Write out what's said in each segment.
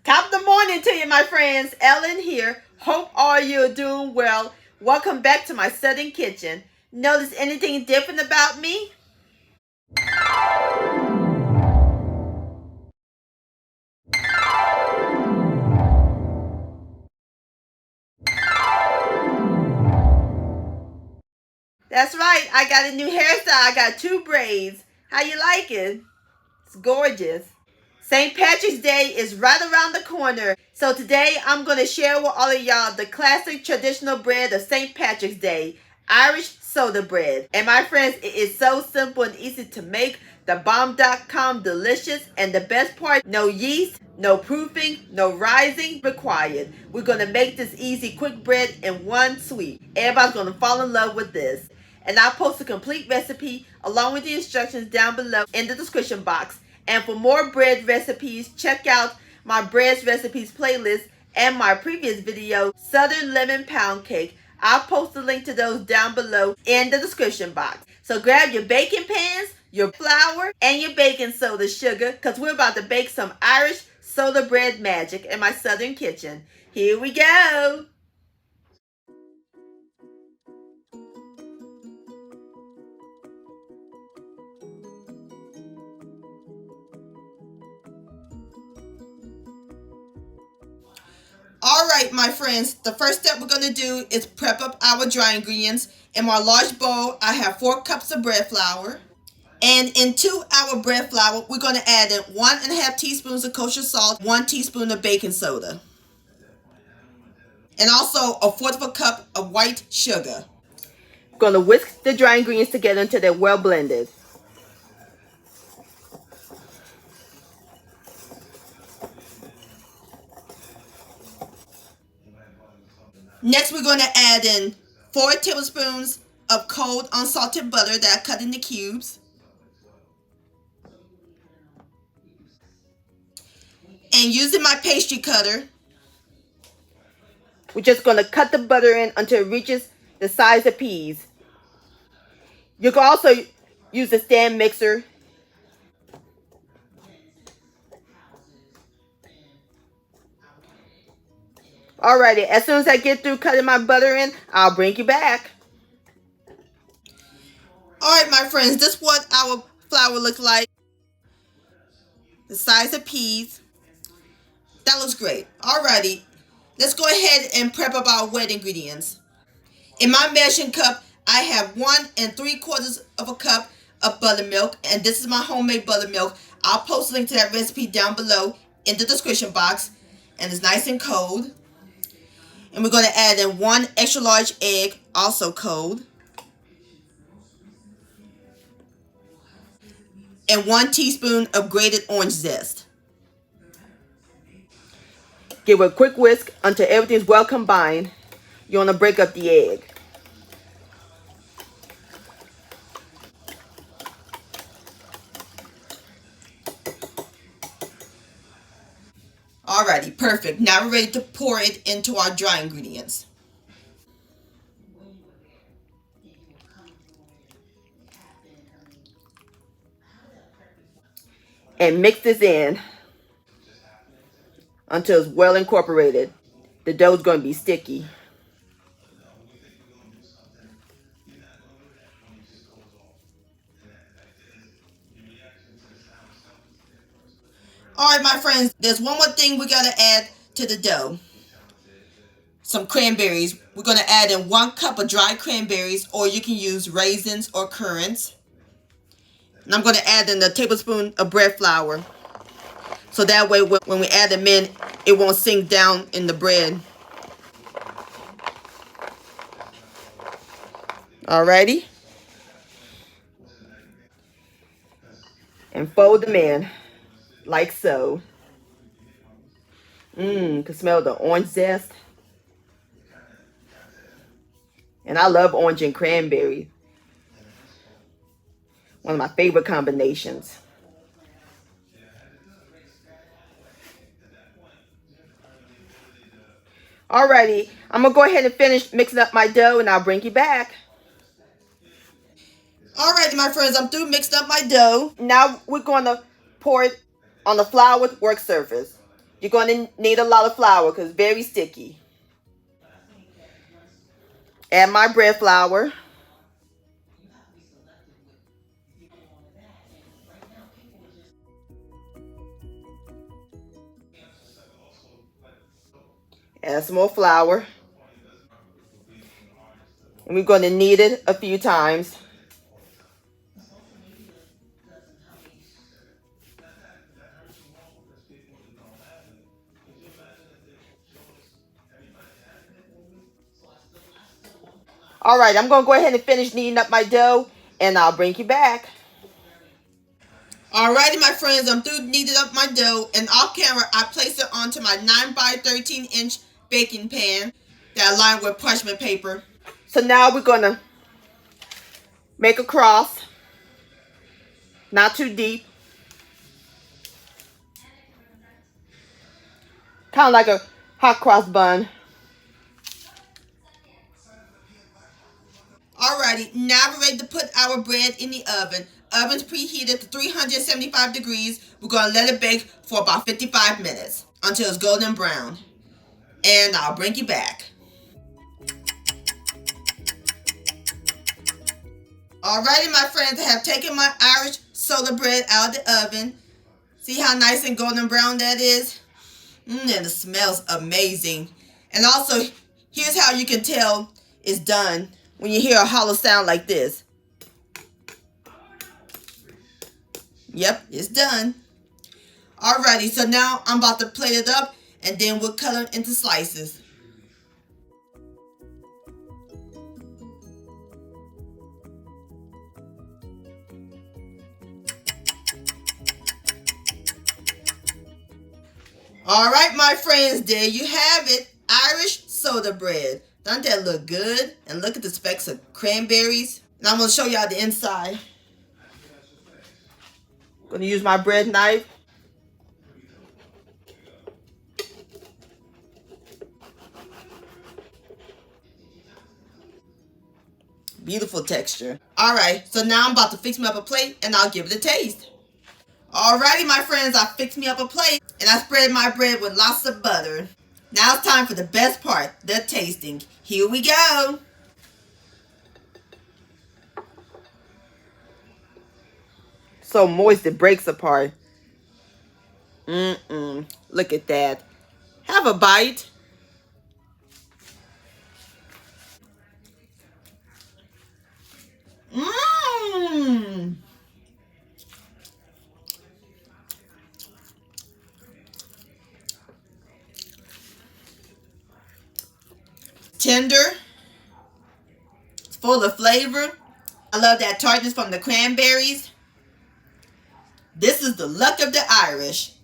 Top of the morning to you, my friends. Ellen here. Hope all you're doing well. Welcome back to my southern kitchen. Notice anything different about me? That's right. I got a new hairstyle. I got two braids. How you like it? It's gorgeous. St. Patrick's Day is right around the corner. So today I'm going to share with all of y'all the classic traditional bread of St. Patrick's Day, Irish soda bread. And my friends, it is so simple and easy to make. The bomb.com delicious, and the best part, no yeast, no proofing, no rising required. We're going to make this easy quick bread in one sweep. Everybody's going to fall in love with this. And I'll post a complete recipe along with the instructions down below in the description box. And for more bread recipes, check out my bread recipes playlist and my previous video, Southern Lemon Pound Cake. I'll post the link to those down below in the description box. So grab your baking pans, your flour, and your baking soda sugar, because we're about to bake some Irish soda bread magic in my southern kitchen. Here we go. All right, my friends, the first step we're going to do is prep up our dry ingredients. In my large bowl, I have 4 cups of bread flour. And into our bread flour, we're going to add in 1.5 teaspoons of kosher salt, 1 teaspoon of baking soda, and also a fourth of a cup of white sugar. I'm going to whisk the dry ingredients together until they're well blended. Next, we're going to add in 4 tablespoons of cold unsalted butter that I cut into cubes. And using my pastry cutter, we're just going to cut the butter in until it reaches the size of peas. You can also use a stand mixer. Alrighty, as soon as I get through cutting my butter in, I'll bring you back. Alright, my friends, this is what our flour looks like. The size of peas. That looks great. Alrighty, let's go ahead and prep up our wet ingredients. In my measuring cup, I have 1 3/4 of a cup of buttermilk, and this is my homemade buttermilk. I'll post a link to that recipe down below in the description box, and it's nice and cold. And we're going to add in 1 extra large egg, also cold, and 1 teaspoon of grated orange zest. Give it a quick whisk until everything's well combined. You want to break up the egg. Alrighty, perfect. Now we're ready to pour it into our dry ingredients. And mix this in until it's well incorporated. The dough is going to be sticky. Alright, my friends, there's one more thing we got to add to the dough. Some cranberries. We're going to add in 1 cup of dried cranberries, or you can use raisins or currants. And I'm going to add in a tablespoon of bread flour. So that way when we add them in, it won't sink down in the bread. Alrighty. And fold them in like so. Can smell the orange zest. And I love orange and cranberry. One of my favorite combinations. Alrighty, I'm going to go ahead and finish mixing up my dough, and I'll bring you back. Alrighty, my friends, I'm through mixing up my dough. Now we're going to pour it on the flour work surface. You're going to need a lot of flour because it's very sticky. Add my bread flour. Add some more flour. And we're going to knead it a few times. All right, I'm going to go ahead and finish kneading up my dough, and I'll bring you back. Alrighty, my friends, I'm through kneading up my dough, and off camera, I placed it onto my 9 by 13 inch baking pan that I lined with parchment paper. So now we're going to make a cross, not too deep. Kind of like a hot cross bun. Alrighty, now we're ready to put our bread in the oven. Oven's preheated to 375 degrees. We're going to let it bake for about 55 minutes until it's golden brown. And I'll bring you back. Alrighty, my friends, I have taken my Irish soda bread out of the oven. See how nice and golden brown that is? And it smells amazing. And also, here's how you can tell it's done when you hear a hollow sound like this. Yep, it's done. Alrighty, so now I'm about to plate it up and then we'll cut it into slices. Alright, my friends, there you have it. Irish soda bread. Doesn't that look good? And look at the specks of cranberries. Now I'm going to show y'all the inside. Going to use my bread knife. Beautiful texture. Alright, so now I'm about to fix me up a plate and I'll give it a taste. Alrighty, my friends, I fixed me up a plate and I spread my bread with lots of butter. Now it's time for the best part, the tasting. Here we go. So moist it breaks apart. Look at that. Have a bite. Tender. It's full of flavor. I love that tartness from the cranberries. This is the luck of the Irish.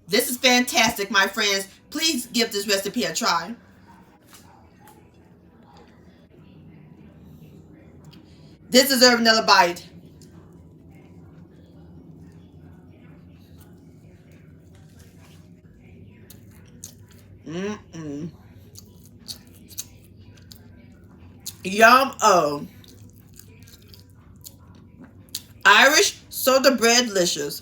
This is fantastic, my friends. Please give this recipe a try. This deserves another bite. Yum. Oh. Irish soda bread delicious.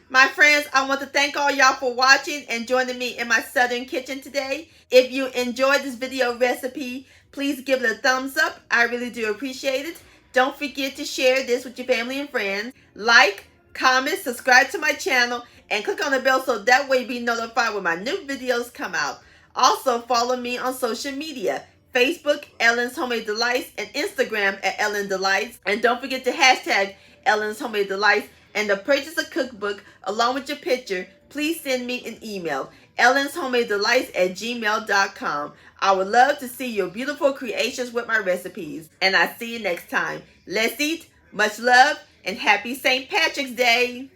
My friends, I want to thank all y'all for watching and joining me in my southern kitchen today. If you enjoyed this video recipe, please give it a thumbs up. I really do appreciate it. Don't forget to share this with your family and friends. Like, comment, subscribe to my channel, and click on the bell so that way you'll be notified when my new videos come out. Also, follow me on social media. Facebook, Ellen's Homemade Delights, and Instagram at Ellen Delights. And don't forget to hashtag Ellen's Homemade Delights. And to purchase a cookbook along with your picture, please send me an email, ellenshomemadelelights@gmail.com. I would love to see your beautiful creations with my recipes. And I'll see you next time. Let's eat, much love, and happy St. Patrick's Day.